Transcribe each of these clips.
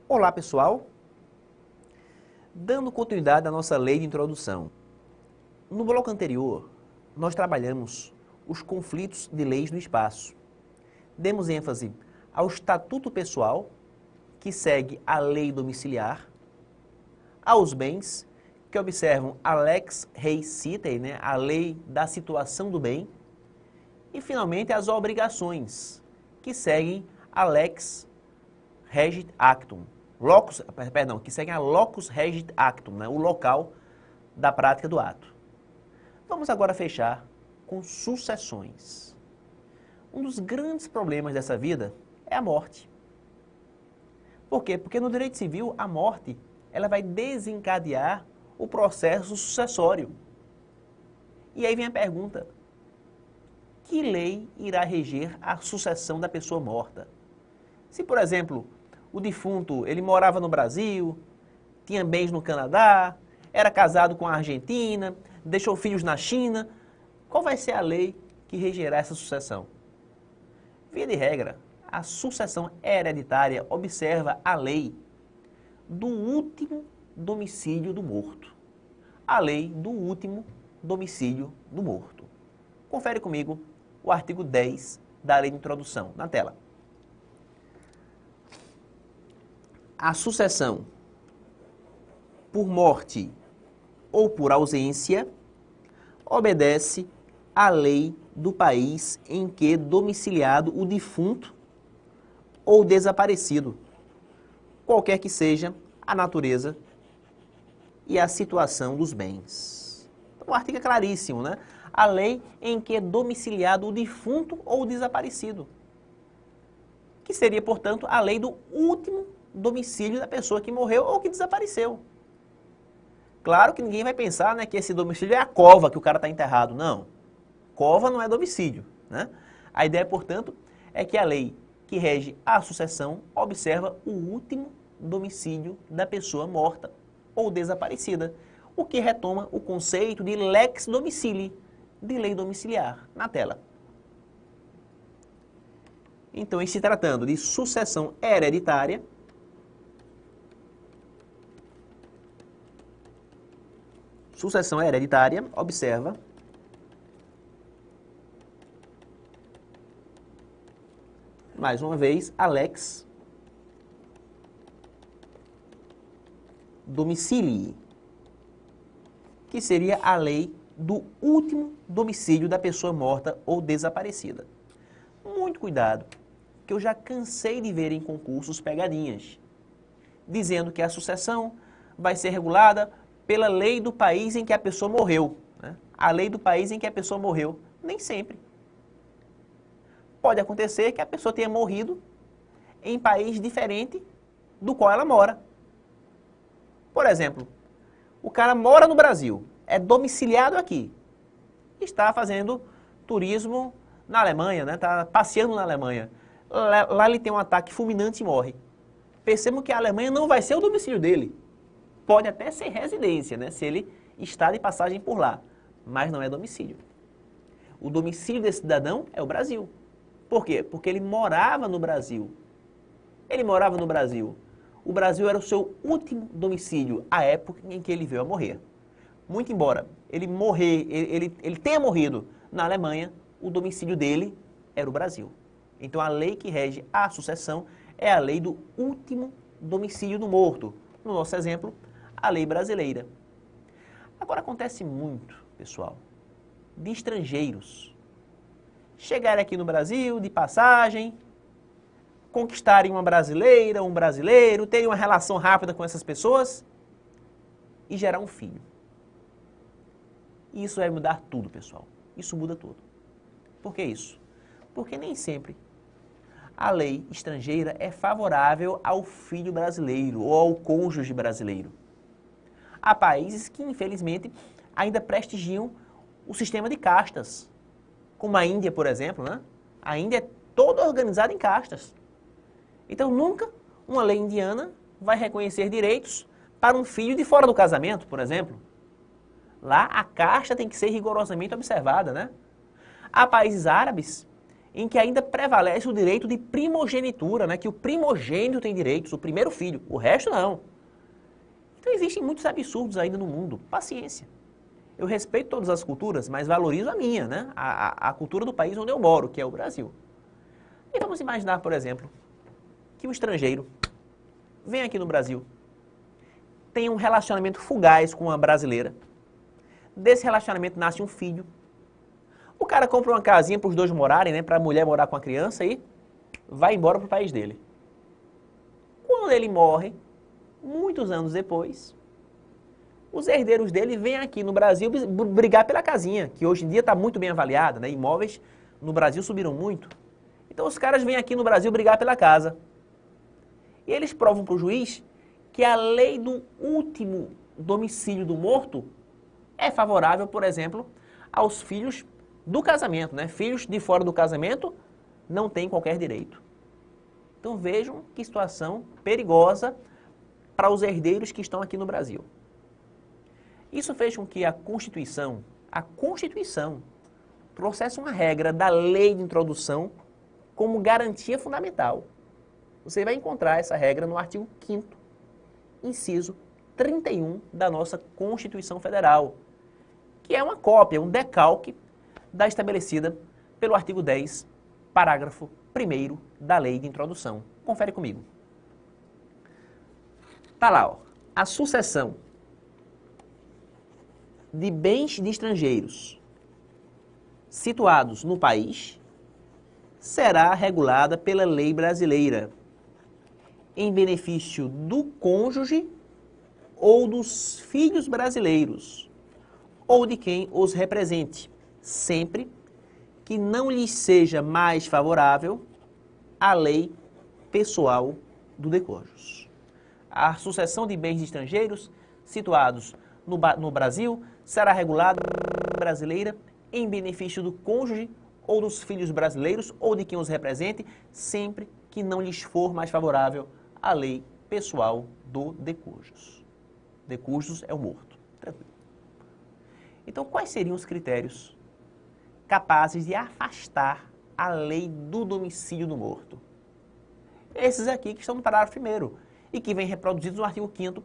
Olá, pessoal! Dando continuidade à nossa lei de introdução. No bloco anterior, nós trabalhamos os conflitos de leis no espaço. Demos ênfase ao estatuto pessoal, que segue a lei domiciliar, aos bens, que observam a lex rei sitere, a lei da situação do bem, e finalmente as obrigações, que seguem a lex regit actum, que seguem a locus regit actum, o local da prática do ato. Vamos agora fechar com sucessões. Um dos grandes problemas dessa vida é a morte. Por quê? Porque no direito civil, a morte ela vai desencadear o processo sucessório. E aí vem a pergunta: que lei irá reger a sucessão da pessoa morta? Se, por exemplo, o defunto ele morava no Brasil, tinha bens no Canadá, era casado com a Argentina, deixou filhos na China, qual vai ser a lei que regerá essa sucessão? Via de regra, a sucessão hereditária observa a lei do último domicílio do morto. A lei do último domicílio do morto. Confere comigo o artigo 10 da lei de introdução, na tela. A sucessão por morte ou por ausência obedece à lei do país em que domiciliado o defunto ou desaparecido, qualquer que seja a natureza e a situação dos bens. Então, o artigo é claríssimo, né? A lei em que é domiciliado o defunto ou desaparecido, que seria, portanto, a lei do último domicílio da pessoa que morreu ou que desapareceu. Claro que ninguém vai pensar, que esse domicílio é a cova que o cara está enterrado. Não. Cova não é domicílio, né? A ideia, portanto, é que a lei que rege a sucessão observa o último domicílio da pessoa morta ou desaparecida, o que retoma o conceito de lex domicilii, de lei domiciliar, na tela. Então, em se tratando de sucessão hereditária, observa mais uma vez a lex domicilii, que seria a lei do último domicílio da pessoa morta ou desaparecida. Muito cuidado, que eu já cansei de ver em concursos pegadinhas, dizendo que a sucessão vai ser regulada pela lei do país em que a pessoa morreu. A lei do país em que a pessoa morreu. Nem sempre. Pode acontecer que a pessoa tenha morrido em país diferente do qual ela mora. Por exemplo, o cara mora no Brasil, é domiciliado aqui, está fazendo turismo na Alemanha, está passeando na Alemanha. Lá ele tem um ataque fulminante e morre. Percebam que a Alemanha não vai ser o domicílio dele. Pode até ser residência, se ele está de passagem por lá, mas não é domicílio. O domicílio desse cidadão é o Brasil. Por quê? Porque ele morava no Brasil. O Brasil era o seu último domicílio, à época em que ele veio a morrer. Muito embora ele tenha morrido na Alemanha, o domicílio dele era o Brasil. Então a lei que rege a sucessão é a lei do último domicílio do morto. No nosso exemplo, a lei brasileira. Agora acontece muito, pessoal, de estrangeiros chegarem aqui no Brasil de passagem, conquistarem uma brasileira, um brasileiro, terem uma relação rápida com essas pessoas e gerar um filho. E isso vai mudar tudo, pessoal. Isso muda tudo. Por que isso? Porque nem sempre a lei estrangeira é favorável ao filho brasileiro ou ao cônjuge brasileiro. Há países que, infelizmente, ainda prestigiam o sistema de castas, como a Índia, por exemplo, A Índia é toda organizada em castas. Então, nunca uma lei indiana vai reconhecer direitos para um filho de fora do casamento, por exemplo. Lá, a casta tem que ser rigorosamente observada, Há países árabes em que ainda prevalece o direito de primogenitura, né? Que o primogênito tem direitos, o primeiro filho, o resto não. Então existem muitos absurdos ainda no mundo. Paciência. Eu respeito todas as culturas, mas valorizo a minha, né? A cultura do país onde eu moro, que é o Brasil. E vamos imaginar, por exemplo, que o estrangeiro vem aqui no Brasil, tem um relacionamento fugaz com uma brasileira. Desse relacionamento nasce um filho. O cara compra uma casinha para os dois morarem, né? Para a mulher morar com a criança e vai embora para o país dele. Quando ele morre, muitos anos depois, os herdeiros dele vêm aqui no Brasil brigar pela casinha, que hoje em dia está muito bem avaliada, né? Imóveis no Brasil subiram muito. Então os caras vêm aqui no Brasil brigar pela casa. E eles provam para o juiz que a lei do último domicílio do morto é favorável, por exemplo, aos filhos do casamento, né? Filhos de fora do casamento não têm qualquer direito. Então vejam que situação perigosa para os herdeiros que estão aqui no Brasil. Isso fez com que a Constituição trouxesse uma regra da lei de introdução como garantia fundamental. Você vai encontrar essa regra no artigo 5º, inciso 31 da nossa Constituição Federal, que é uma cópia, um decalque da estabelecida pelo artigo 10, parágrafo 1º da lei de introdução. Confere comigo. Tá lá, ó, a sucessão de bens de estrangeiros situados no país será regulada pela lei brasileira em benefício do cônjuge ou dos filhos brasileiros ou de quem os represente, sempre que não lhes seja mais favorável a lei pessoal do decônjuge. A sucessão de bens de estrangeiros situados no Brasil será regulada pela lei brasileira em benefício do cônjuge ou dos filhos brasileiros ou de quem os represente, sempre que não lhes for mais favorável a lei pessoal do decujus. Decujus é o morto. Tranquilo. Então, quais seriam os critérios capazes de afastar a lei do domicílio do morto? Esses aqui que estão no parágrafo 1º e que vêm reproduzidos no artigo 5º,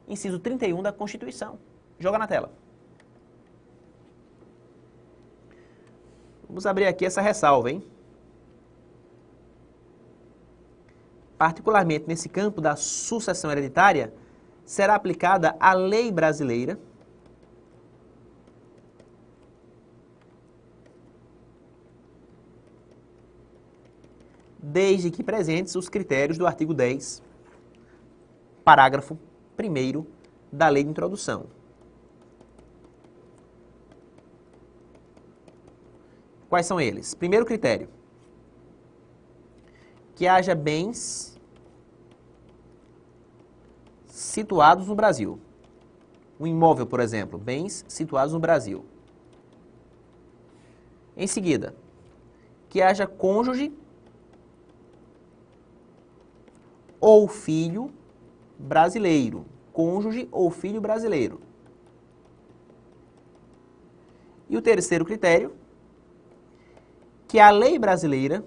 inciso 31 da Constituição. Joga na tela. Vamos abrir aqui essa ressalva, hein? Particularmente nesse campo da sucessão hereditária, será aplicada a lei brasileira desde que presentes os critérios do artigo 10, parágrafo 1º da lei de introdução. Quais são eles? Primeiro critério, que haja bens situados no Brasil. Um imóvel, por exemplo, bens situados no Brasil. Em seguida, que haja cônjuge ou filho brasileiro. Cônjuge ou filho brasileiro. E o terceiro critério, que a lei brasileira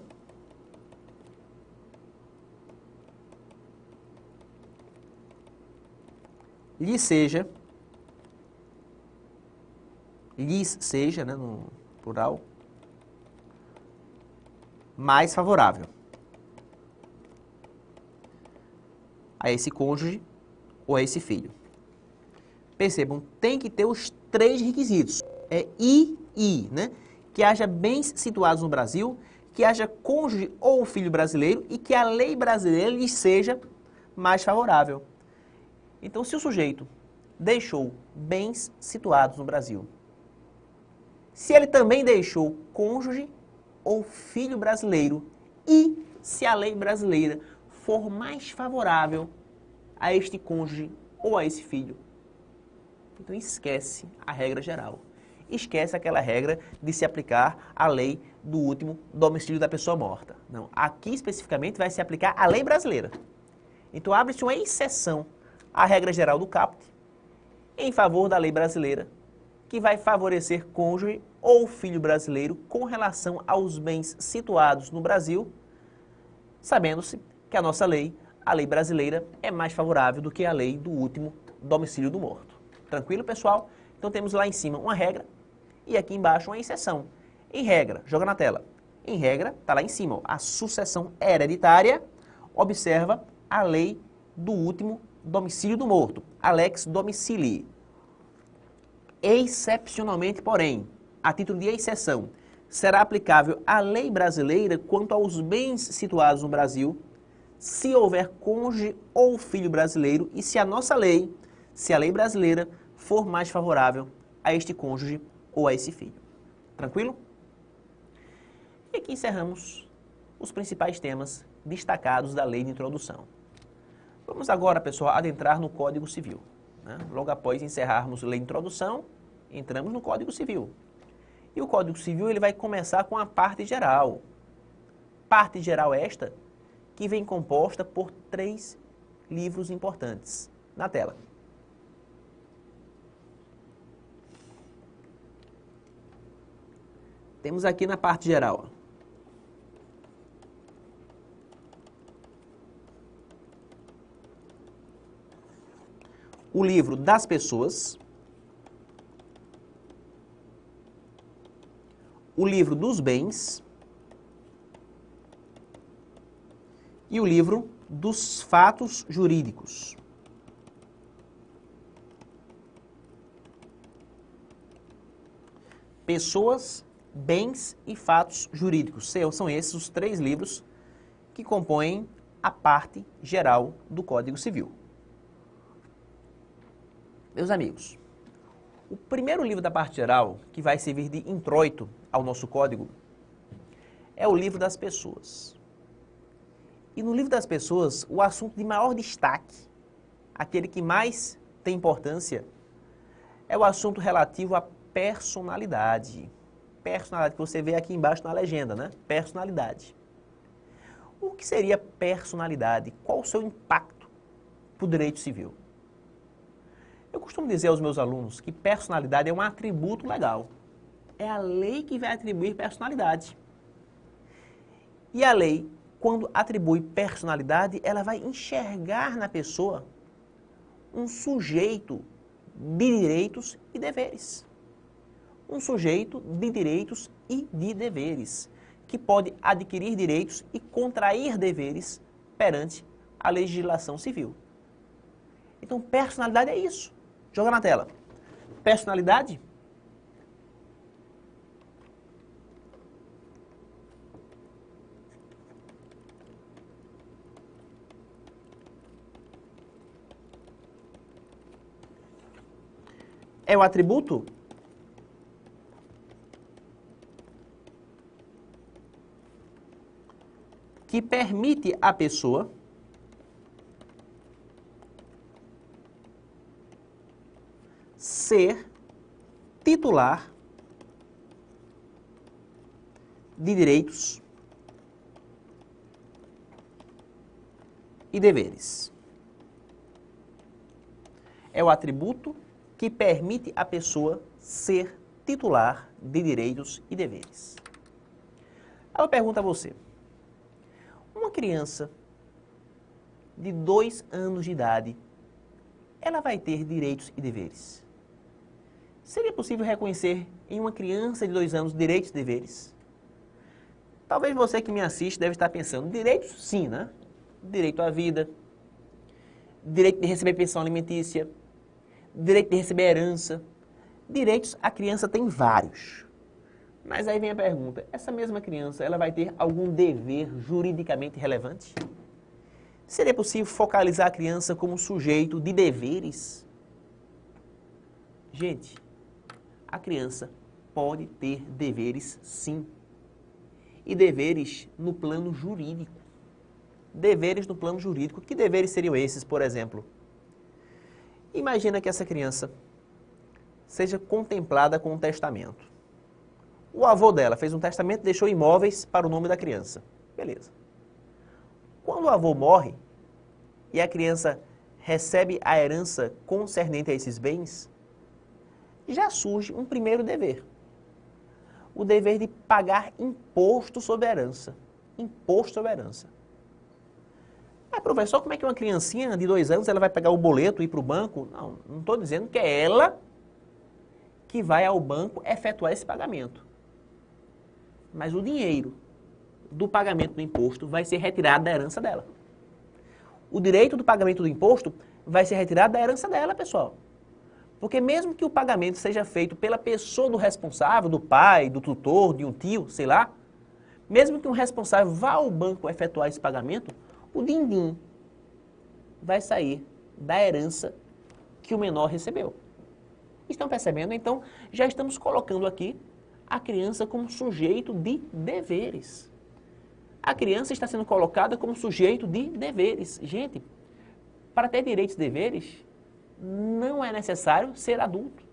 lhes seja, né, no plural, mais favorável a esse cônjuge ou a esse filho. Percebam, tem que ter os três requisitos. É I, né? Que haja bens situados no Brasil, que haja cônjuge ou filho brasileiro e que a lei brasileira lhes seja mais favorável. Então, se o sujeito deixou bens situados no Brasil, se ele também deixou cônjuge ou filho brasileiro e se a lei brasileira for mais favorável a este cônjuge ou a esse filho, então esquece a regra geral. Esquece aquela regra de se aplicar a lei do último domicílio da pessoa morta. Não, aqui especificamente vai se aplicar a lei brasileira. Então abre-se uma exceção à regra geral do caput em favor da lei brasileira, que vai favorecer cônjuge ou filho brasileiro com relação aos bens situados no Brasil, sabendo-se que a nossa lei, a lei brasileira, é mais favorável do que a lei do último domicílio do morto. Tranquilo, pessoal? Então temos lá em cima uma regra e aqui embaixo uma exceção. Em regra, joga na tela. Em regra, está lá em cima, ó, a sucessão hereditária observa a lei do último domicílio do morto, a lex domicilii. Excepcionalmente, porém, a título de exceção, será aplicável a lei brasileira quanto aos bens situados no Brasil, se houver cônjuge ou filho brasileiro e se a nossa lei, se a lei brasileira for mais favorável a este cônjuge ou a esse filho. Tranquilo? E aqui encerramos os principais temas destacados da lei de introdução. Vamos agora, pessoal, adentrar no Código Civil. Né? Logo após encerrarmos a lei de introdução, entramos no Código Civil. E o Código Civil ele vai começar com a parte geral. Parte geral esta que vem composta por 3 livros importantes. Na tela. Temos aqui na parte geral, ó, o livro das pessoas, o livro dos bens e o livro dos fatos jurídicos. Pessoas, bens e fatos jurídicos. São esses os 3 livros que compõem a parte geral do Código Civil. Meus amigos, o primeiro livro da parte geral, que vai servir de introito ao nosso código, é o livro das pessoas. E no livro das pessoas, o assunto de maior destaque, aquele que mais tem importância, é o assunto relativo à personalidade. Personalidade, que você vê aqui embaixo na legenda, né? Personalidade. O que seria personalidade? Qual o seu impacto para o direito civil? Eu costumo dizer aos meus alunos que personalidade é um atributo legal. É a lei que vai atribuir personalidade. E a lei, quando atribui personalidade, ela vai enxergar na pessoa um sujeito de direitos e deveres. Um sujeito de direitos e de deveres, que pode adquirir direitos e contrair deveres perante a legislação civil. Então, personalidade é isso. Joga na tela. Personalidade é o atributo que permite à pessoa ser titular de direitos e deveres. É o atributo que permite à pessoa ser titular de direitos e deveres. Aí eu pergunto a você, uma criança de 2 anos de idade, ela vai ter direitos e deveres? Seria possível reconhecer em uma criança de 2 anos direitos e deveres? Talvez você que me assiste deve estar pensando, direitos sim, né? Direito à vida, direito de receber pensão alimentícia, direito de receber herança. Direitos a criança tem vários. Mas aí vem a pergunta, essa mesma criança, ela vai ter algum dever juridicamente relevante? Seria possível focalizar a criança como sujeito de deveres? Gente, a criança pode ter deveres sim. E deveres no plano jurídico. Deveres no plano jurídico. Que deveres seriam esses, por exemplo? Imagina que essa criança seja contemplada com um testamento. O avô dela fez um testamento e deixou imóveis para o nome da criança. Beleza. Quando o avô morre e a criança recebe a herança concernente a esses bens, já surge um primeiro dever. O dever de pagar imposto sobre a herança. Imposto sobre a herança. Professor, como é que uma criancinha de 2 anos ela vai pegar o boleto e ir para o banco? Não estou dizendo que é ela que vai ao banco efetuar esse pagamento. Mas o dinheiro do pagamento do imposto vai ser retirado da herança dela. O direito do pagamento do imposto vai ser retirado da herança dela, pessoal. Porque mesmo que o pagamento seja feito pela pessoa do responsável, do pai, do tutor, de um tio, sei lá, mesmo que um responsável vá ao banco efetuar esse pagamento, o din-din vai sair da herança que o menor recebeu. Estão percebendo? Então, já estamos colocando aqui a criança como sujeito de deveres. A criança está sendo colocada como sujeito de deveres. Gente, para ter direitos e deveres, não é necessário ser adulto.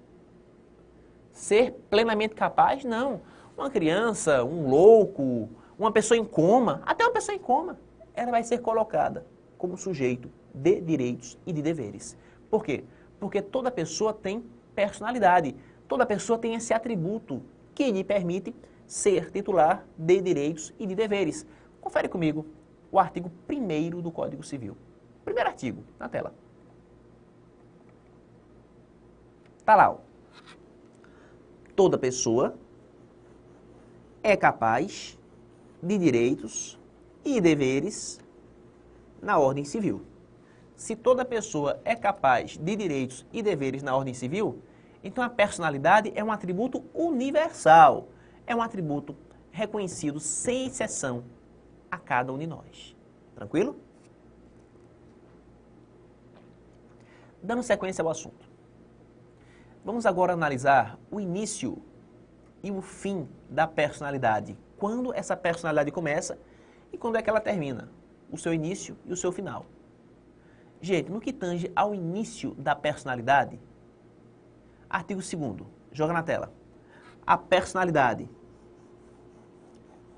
Ser plenamente capaz, não. Uma criança, um louco, uma pessoa em coma, até uma pessoa em coma, ela vai ser colocada como sujeito de direitos e de deveres. Por quê? Porque toda pessoa tem personalidade, toda pessoa tem esse atributo que lhe permite ser titular de direitos e de deveres. Confere comigo o artigo 1º do Código Civil. Primeiro artigo, na tela. Está lá, ó. Toda pessoa é capaz de direitos e deveres na ordem civil. Se toda pessoa é capaz de direitos e deveres na ordem civil, então a personalidade é um atributo universal, é um atributo reconhecido sem exceção a cada um de nós. Tranquilo? Dando sequência ao assunto. Vamos agora analisar o início e o fim da personalidade. Quando essa personalidade começa e quando é que ela termina. O seu início e o seu final. Gente, no que tange ao início da personalidade, artigo 2º, joga na tela. A personalidade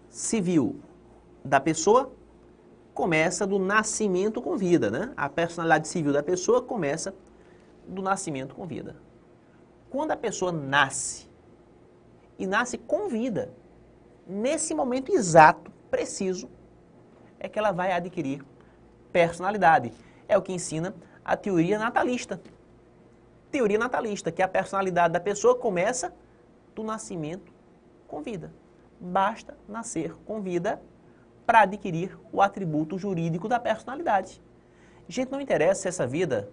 civil da pessoa começa do nascimento com vida, né? A personalidade civil da pessoa começa do nascimento com vida. Quando a pessoa nasce, e nasce com vida, nesse momento exato, preciso, é que ela vai adquirir personalidade. É o que ensina a teoria natalista. Teoria natalista, que a personalidade da pessoa começa do nascimento com vida. Basta nascer com vida para adquirir o atributo jurídico da personalidade. Gente, não interessa se essa vida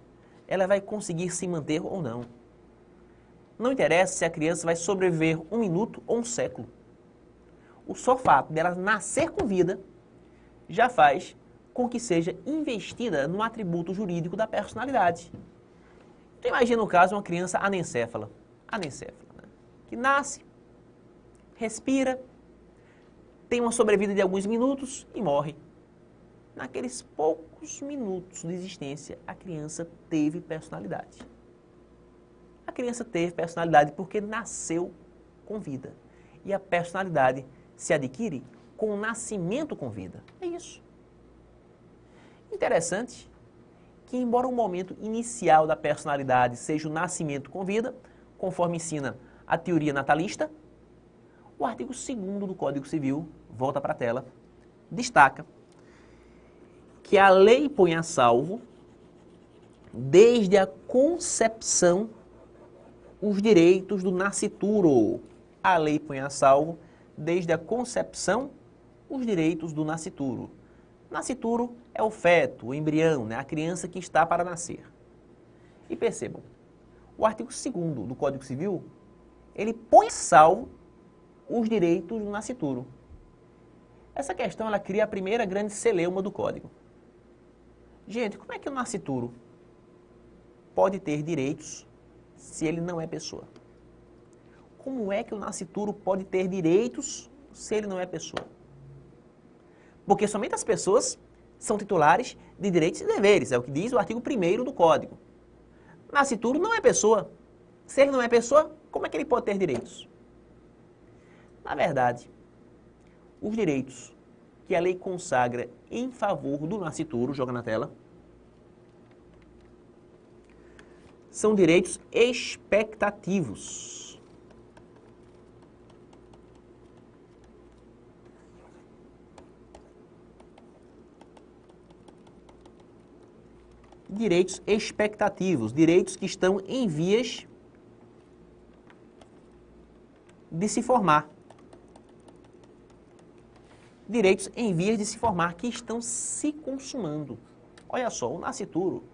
ela vai conseguir se manter ou não. Não interessa se a criança vai sobreviver 1 minuto ou 1 século. O só fato dela nascer com vida já faz com que seja investida no atributo jurídico da personalidade. Então imagina o caso de uma criança anencéfala, né? Que nasce, respira, tem uma sobrevida de alguns minutos e morre. Naqueles poucos minutos de existência, a criança teve personalidade. A criança teve personalidade porque nasceu com vida. E a personalidade se adquire com o nascimento com vida. É isso. Interessante que, embora o momento inicial da personalidade seja o nascimento com vida, conforme ensina a teoria natalista, o artigo 2º do Código Civil, volta para a tela, destaca que a lei põe a salvo, desde a concepção, os direitos do nascituro. A lei põe a salvo, desde a concepção, os direitos do nascituro. Nascituro é o feto, o embrião, né? A criança que está para nascer. E percebam, o artigo 2º do Código Civil, ele põe a salvo os direitos do nascituro. Essa questão, ela cria a primeira grande celeuma do Código. Gente, como é que o nascituro pode ter direitos se ele não é pessoa? Como é que o nascituro pode ter direitos se ele não é pessoa? Porque somente as pessoas são titulares de direitos e deveres, é o que diz o artigo 1º do Código. Nascituro não é pessoa. Se ele não é pessoa, como é que ele pode ter direitos? Na verdade, os direitos que a lei consagra em favor do nascituro, joga na tela, são direitos expectativos. Direitos expectativos, direitos que estão em vias de se formar. Direitos em vias de se formar, que estão se consumando. Olha só, o nascituro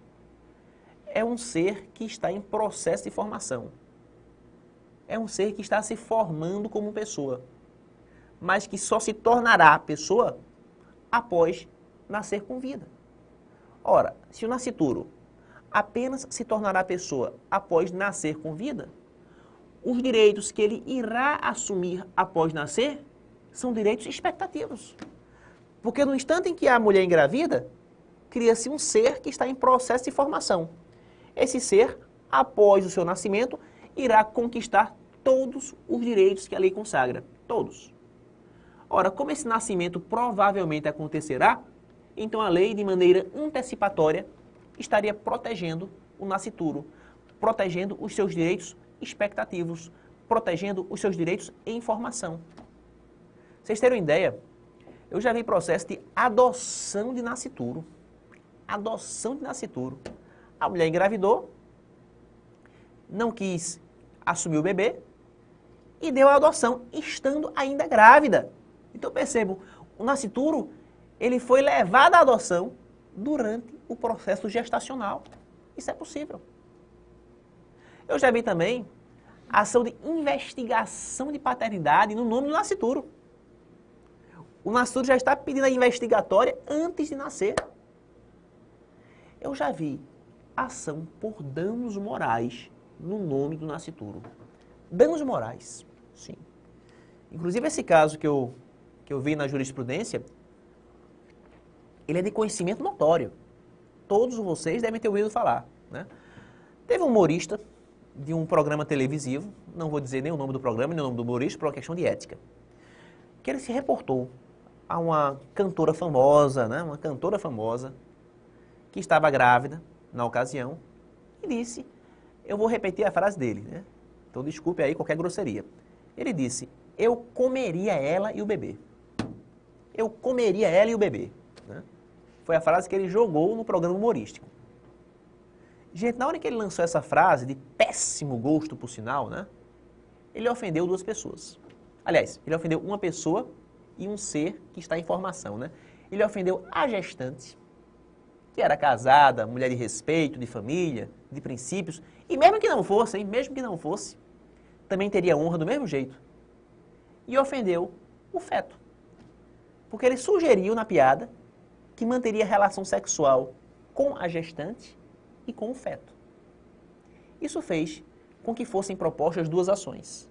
é um ser que está em processo de formação. É um ser que está se formando como pessoa, mas que só se tornará pessoa após nascer com vida. Ora, se o nascituro apenas se tornará pessoa após nascer com vida, os direitos que ele irá assumir após nascer são direitos expectativos. Porque no instante em que a mulher engravida, cria-se um ser que está em processo de formação. Esse ser, após o seu nascimento, irá conquistar todos os direitos que a lei consagra. Todos. Ora, como esse nascimento provavelmente acontecerá, então a lei, de maneira antecipatória, estaria protegendo o nascituro, protegendo os seus direitos expectativos, protegendo os seus direitos em formação. Vocês terem uma ideia, eu já vi processo de adoção de nascituro. Adoção de nascituro. A mulher engravidou, não quis assumir o bebê e deu a adoção, estando ainda grávida. Então percebam, o nascituro, ele foi levado à adoção durante o processo gestacional. Isso é possível. Eu já vi também a ação de investigação de paternidade no nome do nascituro. O nascituro já está pedindo a investigatória antes de nascer. Eu já vi ação por danos morais no nome do nascituro. Danos morais, sim. Inclusive esse caso que eu vi na jurisprudência, ele é de conhecimento notório. Todos vocês devem ter ouvido falar, né? Teve um humorista de um programa televisivo, não vou dizer nem o nome do programa, nem o nome do humorista, por uma questão de ética, que ele se reportou a uma cantora famosa, né? Uma cantora famosa, que estava grávida na ocasião, e disse, eu vou repetir a frase dele, né? Então desculpe aí qualquer grosseria. Ele disse, eu comeria ela e o bebê. Eu comeria ela e o bebê. Né? Foi a frase que ele jogou no programa humorístico. Gente, na hora que ele lançou essa frase, de péssimo gosto por sinal, né? Ele ofendeu duas pessoas. Aliás, ele ofendeu uma pessoa e um ser que está em formação, né? Ele ofendeu a gestante, que era casada, mulher de respeito, de família, de princípios, e mesmo que não fosse, hein? Mesmo que não fosse, também teria honra do mesmo jeito. E ofendeu o feto. Porque ele sugeriu na piada que manteria relação sexual com a gestante e com o feto. Isso fez com que fossem propostas duas ações.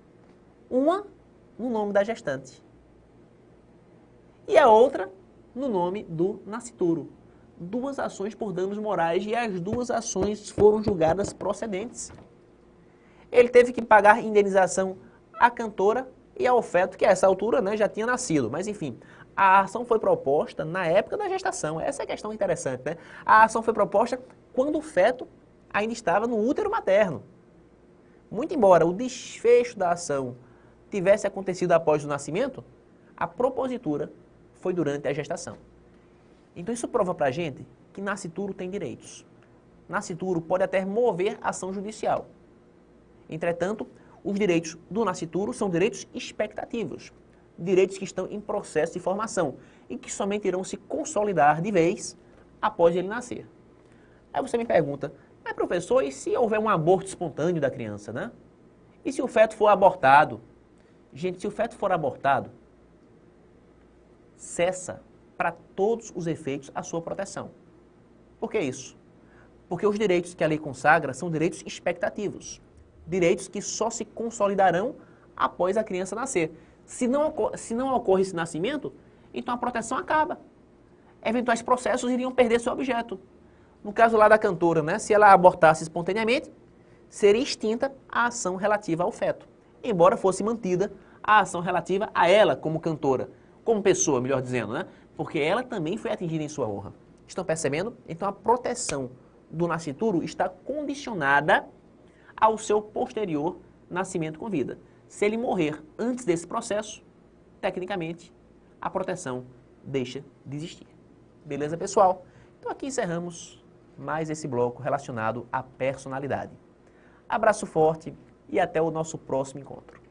Uma no nome da gestante e a outra no nome do nascituro. Duas ações por danos morais e as duas ações foram julgadas procedentes. Ele teve que pagar indenização à cantora e ao feto, que a essa altura, né, já tinha nascido. Mas enfim, a ação foi proposta na época da gestação. Essa é a questão interessante, né? A ação foi proposta quando o feto ainda estava no útero materno. Muito embora o desfecho da ação tivesse acontecido após o nascimento, a propositura foi durante a gestação. Então isso prova pra gente que nascituro tem direitos. Nascituro pode até mover ação judicial. Entretanto, os direitos do nascituro são direitos expectativos, direitos que estão em processo de formação e que somente irão se consolidar de vez após ele nascer. Aí você me pergunta, mas professor, e se houver um aborto espontâneo da criança, né? E se o feto for abortado? Gente, se o feto for abortado, cessa para todos os efeitos a sua proteção. Por que isso? Porque os direitos que a lei consagra são direitos expectativos. Direitos que só se consolidarão após a criança nascer. Se não ocorre esse nascimento, então a proteção acaba. Eventuais processos iriam perder seu objeto. No caso lá da cantora, né, se ela abortasse espontaneamente, seria extinta a ação relativa ao feto, embora fosse mantida a ação relativa a ela como cantora, como pessoa, melhor dizendo, né? Porque ela também foi atingida em sua honra. Estão percebendo? Então a proteção do nascituro está condicionada ao seu posterior nascimento com vida. Se ele morrer antes desse processo, tecnicamente, a proteção deixa de existir. Beleza, pessoal? Então aqui encerramos mais esse bloco relacionado à personalidade. Abraço forte e até o nosso próximo encontro.